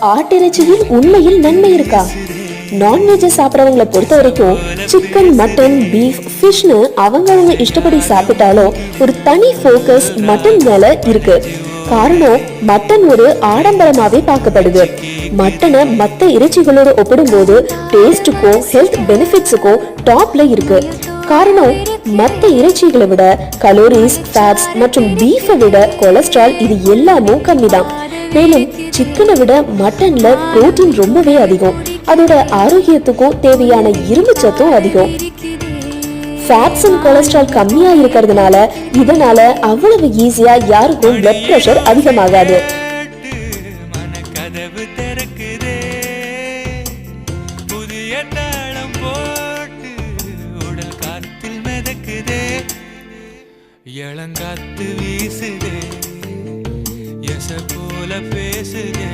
ஆட்டிறைச்சியில் உண்மையில் நன்மை இருக்கா? நான்வெஜ் சாப்பிட்றவங்களை பொறுத்த வரைக்கும் சிக்கன், மட்டன், பீஃப், ஃபிஷ்னு அவங்க இஷ்டப்படி சாப்பிட்டாலும் ஒரு தனி ஃபோக்கஸ் மட்டன் மேல இருக்கு. காரணம், மட்டன் ஒரு ஆடம்பரமாவே பார்க்கப்படுது. மட்டனை மற்ற இறைச்சிகளோடு ஒப்பிடும்போது டேஸ்டுக்கும் ஹெல்த் பெனிஃபிட்ஸுக்கும் டாப்ல இருக்கு. காரணம், மற்ற இறைச்சிகளை விட கலோரிஸ், ஃபேட்ஸ் மற்றும் பீஃபை விட கொலஸ்ட்ரால் இது எல்லாமும் கம்மி தான். மேலும் சிக்கனை விட மட்டன்ல புரோட்டீன் ரொம்பவே அதிகம். அதோட ஆரோக்கியத்துக்கும் தேவையான இரும்பு சத்தும் அதிகம். ஃபேட்ஸ் அண்ட் கொலஸ்ட்ரால் கம்மியா இருக்கிறதுனால இதனால அவ்வளவு ஈஸியா யாருக்கும் பிளட் பிரஷர் அதிகமாகாது. இளங்காத்து வீசுதே, எச போல பேசுதே.